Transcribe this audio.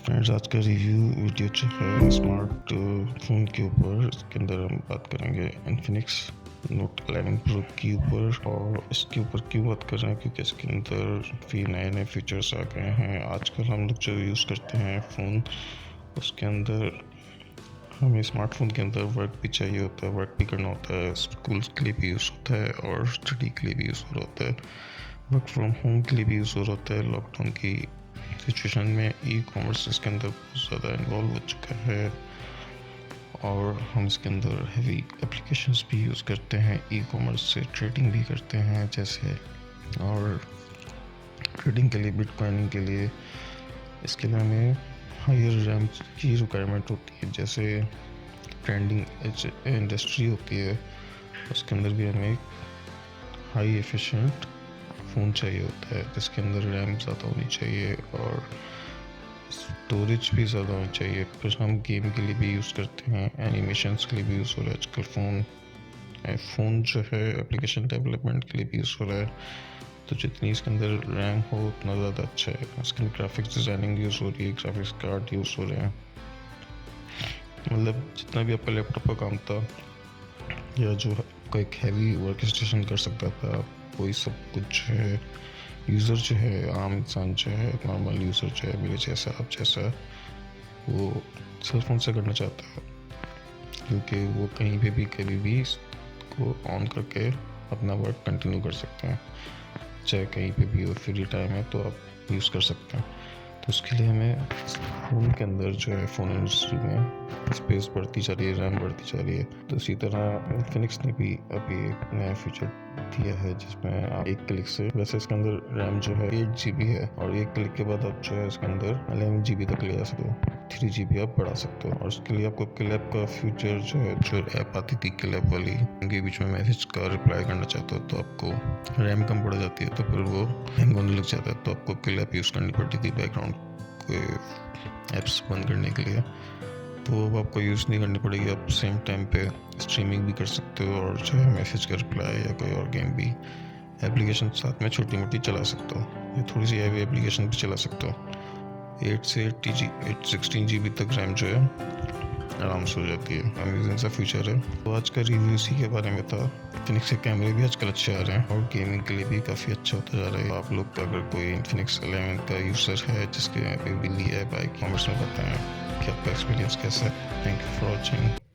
Friends, आज का review video जो है स्मार्ट फ़ोन के ऊपर। इसके अंदर हम बात करेंगे इन्फिनिक्स नोट 11 प्रो के ऊपर। और इसके ऊपर क्यों बात कर रहे हैं, क्योंकि इसके अंदर भी नए नए फीचर्स आ गए हैं। आजकल हम लोग जो यूज़ करते हैं फ़ोन, उसके अंदर हमें स्मार्टफोन के अंदर वर्क भी चाहिए होता है, वर्क भी करना होता है, स्कूल के लिए भी यूज़ होता है और स्टडी के लिए भी यूज़ हो रहा होता है, वर्क फ्रॉम होम के लिए भी यूज़ हो रहा होता है। लॉकडाउन की सिचुएशन में ई कॉमर्स इसके अंदर बहुत ज़्यादा इन्वॉल्व हो चुका है और हम इसके अंदर हैवी एप्लीकेशंस भी यूज़ करते हैं। ई कॉमर्स से ट्रेडिंग भी करते हैं जैसे, और ट्रेडिंग के लिए, बिटकॉइनिंग के लिए इसके लिए हमें हायर रैम की रिक्वायरमेंट होती है। जैसे ट्रेंडिंग इंडस्ट्री होती है, उसके अंदर भी हमें हाई एफिशिएंट फ़ोन चाहिए होता है जिसके अंदर रैम ज़्यादा होनी चाहिए और स्टोरेज भी ज़्यादा होनी चाहिए। फिर हम गेम के लिए भी यूज़ करते हैं, एनिमेशंस के लिए भी यूज़ हो रहा है आजकल फ़ोन जो है एप्लीकेशन डेवलपमेंट के लिए भी यूज़ हो रहा है। तो जितनी इसके अंदर रैम हो उतना ज़्यादा अच्छा है। इसके अंदर ग्राफिक्स डिज़ाइनिंग यूज़ हो रही है, ग्राफिक्स कार्ड यूज़ हो रहे हैं। मतलब जितना भी आपका लैपटॉप का काम था या जो आपका एक हैवी वर्क स्टेशन कर सकता था, वही सब कुछ जो है यूज़र जो है, आम इंसान जो है, नॉर्मल यूज़र जो है, मेरे जैसा, आप जैसा, वो सेल फ़ोन से करना चाहता है। क्योंकि वो कहीं पे भी कभी भी इसको ऑन करके अपना वर्क कंटिन्यू कर सकते हैं, चाहे कहीं पे भी हो, फ्री टाइम है तो आप यूज़ कर सकते हैं। तो उसके लिए हमें फ़ोन के अंदर जो है, फ़ोन इंडस्ट्री में स्पेस बढ़ती जा रही है, रैम बढ़ती जा रही है। तो इसी तरह इन्फिनिक्स ने भी अभी एक नया फीचर दिया है जिसमें आप एक क्लिक से, वैसे इसके अंदर रैम जो है 8 GB है और एक क्लिक के बाद आप जो है इसके अंदर 11 GB तक ले जा सकते हो, 3 GB आप बढ़ा सकते हो। और उसके लिए आपको क्लैप का फीचर जो है, जो ऐप आती थी क्लैप वाली, उनके बीच में मैसेज का रिप्लाई करना चाहते हो तो आपको रैम कम पड़ जाती है, तो फिर वो हैंग होने लग जाता है, तो आपको क्लैप यूज़ करनी पड़ती थी बैकग्राउंड के एप्स बंद करने के लिए। तो अब आपको यूज़ नहीं करनी पड़ेगी, आप सेम टाइम पे स्ट्रीमिंग भी कर सकते हो और जो है मैसेज का रिप्लाई या कोई और गेम भी एप्लीकेशन साथ में छोटी मोटी चला सकते हो, या थोड़ी सी हैवी एप्लीकेशन भी चला सकते हो। 8 से 16 GB तक रैम जो है आराम से हो जाती है। अमेजिंग सा फीचर है। तो आज का रिव्यू इसी के बारे में था। इन्फिनिक्स के कैमरे भी आजकल अच्छे आ रहे हैं और गेमिंग के लिए भी काफ़ी अच्छा होता जा रहा है। आप लोग अगर कोई इन्फिनिक्स 11 का यूज़र है जिसके यहाँ पे भी लिया है बाइक, कॉमर्स में बताएं कि आपका एक्सपीरियंस कैसा है। Thank you for watching.